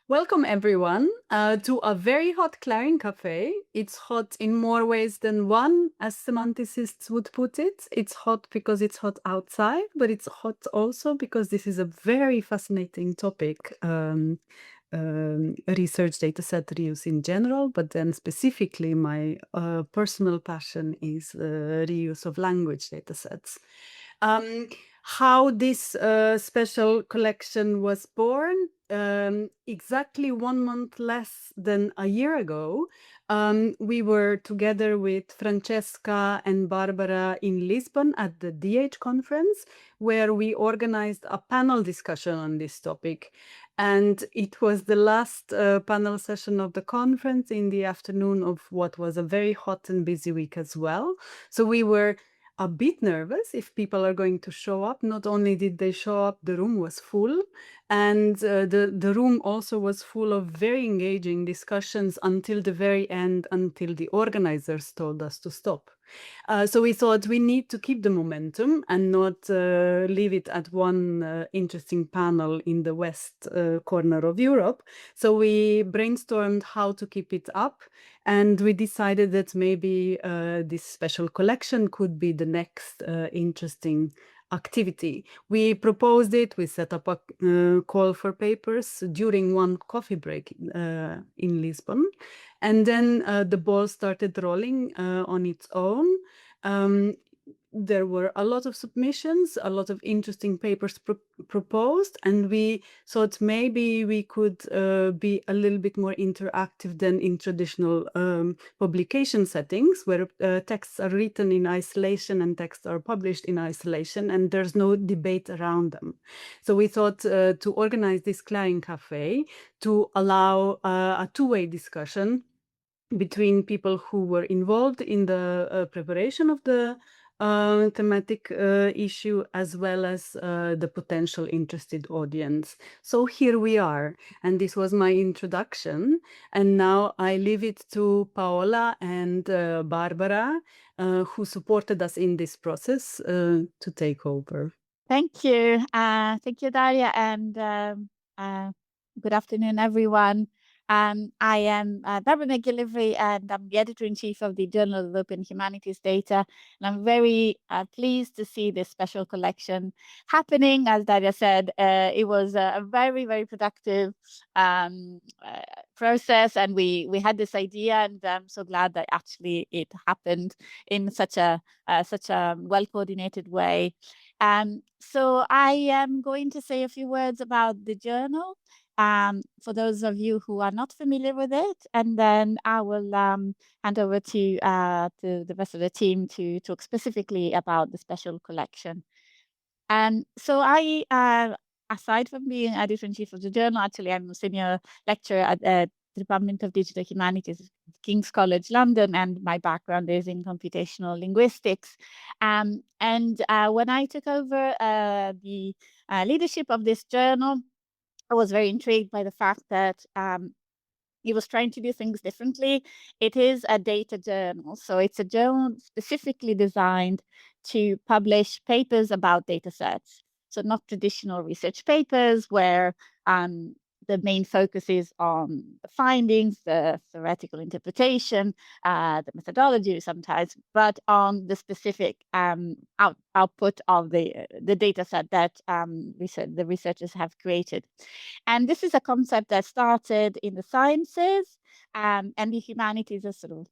Welcome everyone to a very hot CLARIN Café. It's hot in more ways than one, as semanticists would put it. It's hot because it's hot outside, but it's hot also because this is a very fascinating topic. Research dataset reuse in general, but then specifically my personal passion is reuse of language datasets. How this special collection was born, exactly 1 month less than a year ago, we were together with Francesca and Barbara in Lisbon at the DH conference, where we organized a panel discussion on this topic. And it was the last panel session of the conference in the afternoon of what was a very hot and busy week as well. So we were a bit nervous if people are going to show up. Not only did they show up, the room was full. And the room also was full of very engaging discussions until the very end, until the organizers told us to stop. So we thought we need to keep the momentum and not leave it at one interesting panel in the west corner of Europe. So we brainstormed how to keep it up, and we decided that maybe this special collection could be the next interesting activity. We proposed it, we set up a call for papers during one coffee break in Lisbon. And then the ball started rolling on its own. There were a lot of submissions, a lot of interesting papers proposed, and we thought maybe we could be a little bit more interactive than in traditional publication settings, where texts are written in isolation and texts are published in isolation, and there's no debate around them. So we thought to organize this CLARIN Café to allow a two-way discussion between people who were involved in the preparation of the thematic issue, as well as the potential interested audience. So here we are, and this was my introduction. And now I leave it to Paola and Barbara, who supported us in this process, to take over. Thank you. Thank you, Darja, and good afternoon, everyone. I am Barbara McGillivray, and I'm the editor-in-chief of the Journal of Open Humanities Data. And I'm very pleased to see this special collection happening. As Darja said, it was a very, very productive process, and we had this idea, and I'm so glad that actually it happened in such a well-coordinated way. So I am going to say a few words about the journal for those of you who are not familiar with it, and then I will hand over to the rest of the team to talk specifically about the special collection. So I, aside from being editor-in-chief of the journal, actually I'm a senior lecturer at the Department of Digital Humanities, King's College London, and my background is in computational linguistics. And when I took over the leadership of this journal, I was very intrigued by the fact that he was trying to do things differently. It is a data journal, so it's a journal specifically designed to publish papers about data sets. So not traditional research papers where the main focus is on the findings, the theoretical interpretation, the methodology sometimes, but on the specific output of the data set that the researchers have created. And this is a concept that started in the sciences, and the humanities are sort of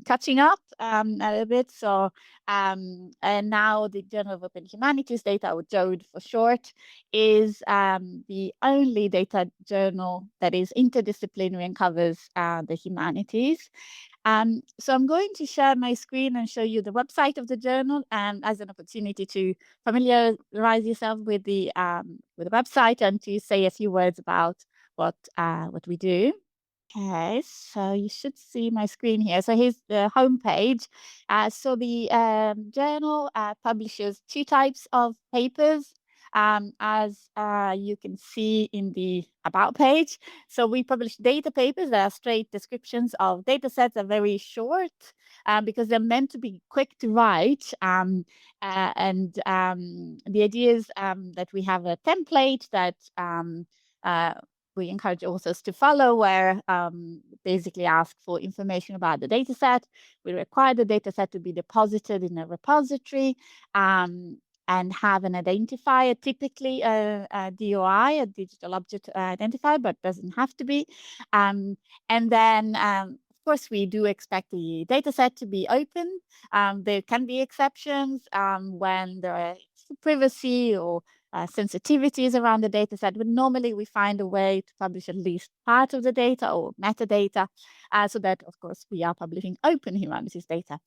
catching up a little bit. So, and now the Journal of Open Humanities Data, or JOHD for short, is the only data journal that is interdisciplinary and covers the humanities. So I'm going to share my screen and show you the website of the journal, and as an opportunity to familiarize yourself with the website and to say a few words about what we do. Okay, so you should see my screen here. So here's the homepage. So the journal publishes two types of papers, as you can see in the About page. So we publish data papers that are straight descriptions of data sets, are very short because they're meant to be quick to write. And the idea is that we have a template that we encourage authors to follow, where basically ask for information about the data set. We require the data set to be deposited in a repository and have an identifier, typically a DOI, a digital object identifier, but doesn't have to be. And then of course, we do expect the data set to be open. There can be exceptions when there are privacy or sensitivities around the data set, but normally we find a way to publish at least part of the data or metadata, so that, of course, we are publishing open humanities data.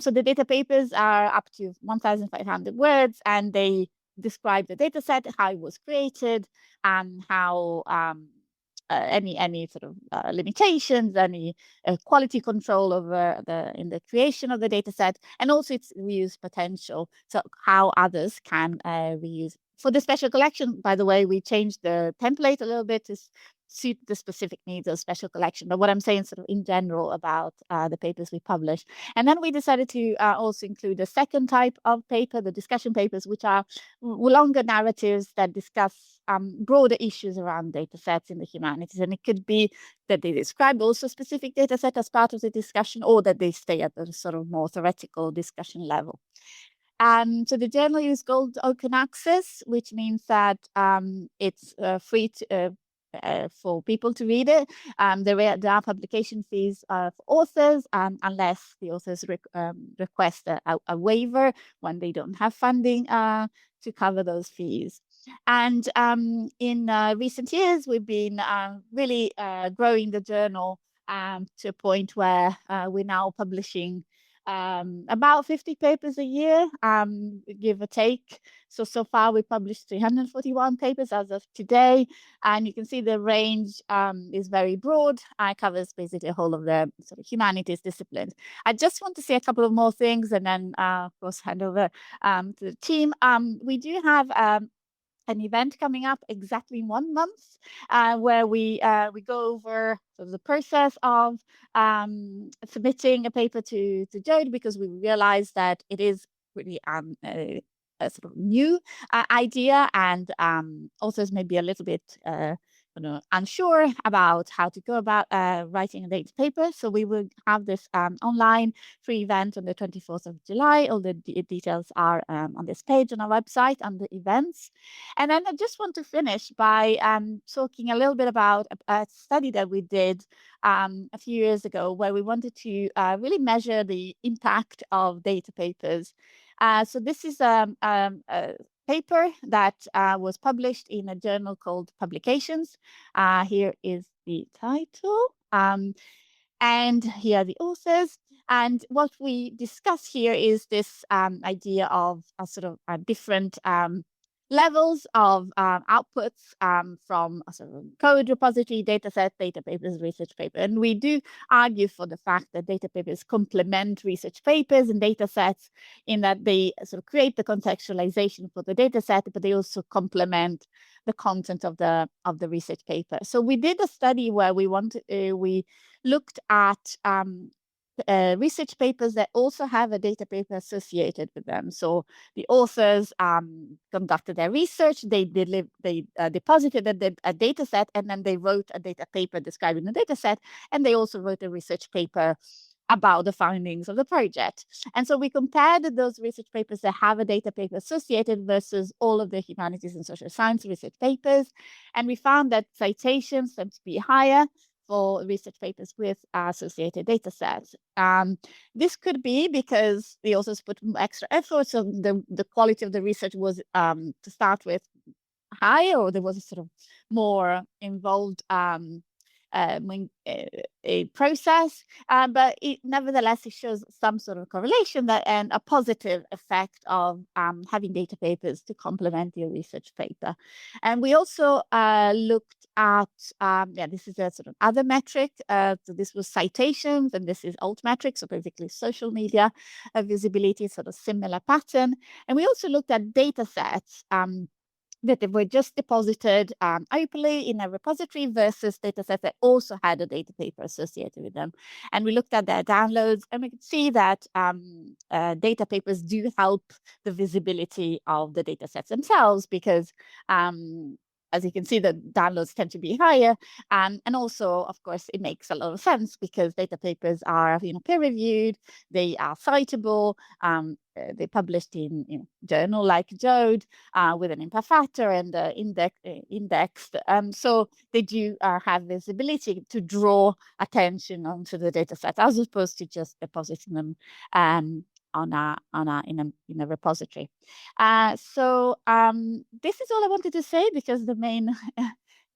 So the data papers are up to 1,500 words, and they describe the data set, how it was created, and how any sort of limitations, any quality control over in the creation of the data set, and also its reuse potential, so how others can reuse. For the special collection, by the way, we changed the template a little bit to suit the specific needs of special collection. But what I'm saying sort of in general about the papers we publish. And then we decided to also include a second type of paper, the discussion papers, which are longer narratives that discuss broader issues around data sets in the humanities. And it could be that they describe also a specific data set as part of the discussion, or that they stay at the sort of more theoretical discussion level. So the journal is called open access, which means that it's free for people to read it. There are publication fees for authors, unless the authors request a waiver when they don't have funding to cover those fees. And in recent years, we've been really growing the journal to a point where we're now publishing about 50 papers a year, give or take. So far we published 341 papers as of today, and you can see the range is very broad. It covers basically the whole of the sort of humanities disciplines. I just want to say a couple of more things, and then of course hand over to the team. We do have an event coming up exactly in 1 month, where we go over sort of the process of submitting a paper to JOHD, because we realize that it is really a sort of new idea, and authors may be a little bit unsure about how to go about writing a data paper. So we will have this online free event on the 24th of July. All the details are on this page on our website under events. And then I just want to finish by talking a little bit about a study that we did a few years ago, where we wanted to really measure the impact of data papers. So this is a paper that was published in a journal called Publications. Here is the title, and here are the authors. And what we discuss here is this idea of a sort of different levels of outputs from a sort of code repository, dataset, data papers, research paper. And we do argue for the fact that data papers complement research papers and datasets, in that they sort of create the contextualization for the dataset, but they also complement the content of the research paper. So we did a study where we looked at research papers that also have a data paper associated with them. So the authors conducted their research, they deposited a data set, and then they wrote a data paper describing the data set, and they also wrote a research paper about the findings of the project. And so we compared those research papers that have a data paper associated versus all of the humanities and social science research papers. And we found that citations tend to be higher for research papers with associated data sets. This could be because the authors put extra effort, so the quality of the research was, to start with, high, or there was a sort of more involved a process, but nevertheless, it shows some sort of correlation and a positive effect of having data papers to complement your research paper. And we also looked at, this is a sort of other metric. So this was citations, and this is alt metrics, so basically social media visibility, sort of similar pattern. And we also looked at data sets that they were just deposited openly in a repository versus datasets that also had a data paper associated with them. And we looked at their downloads, and we could see that data papers do help the visibility of the datasets themselves, because as you can see, the downloads tend to be higher. And also, of course, it makes a lot of sense because data papers are, peer-reviewed, they are citable, they're published in journal like JOHD with an impact factor and indexed. So they do have this ability to draw attention onto the data set as opposed to just depositing them in a repository. So this is all I wanted to say because the main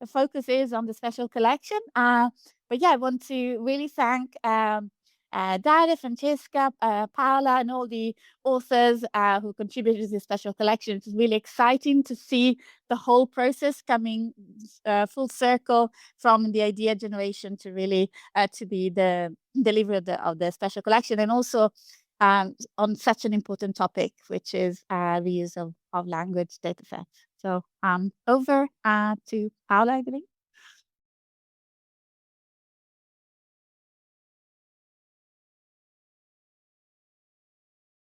the focus is on the special collection. But yeah, I want to really thank Darja, Francesca, Paola, and all the authors who contributed to this special collection. It's really exciting to see the whole process coming full circle from the idea generation to really to the delivery of the special collection, and also on such an important topic, which is the use of language data sets. So over to Paola, I believe.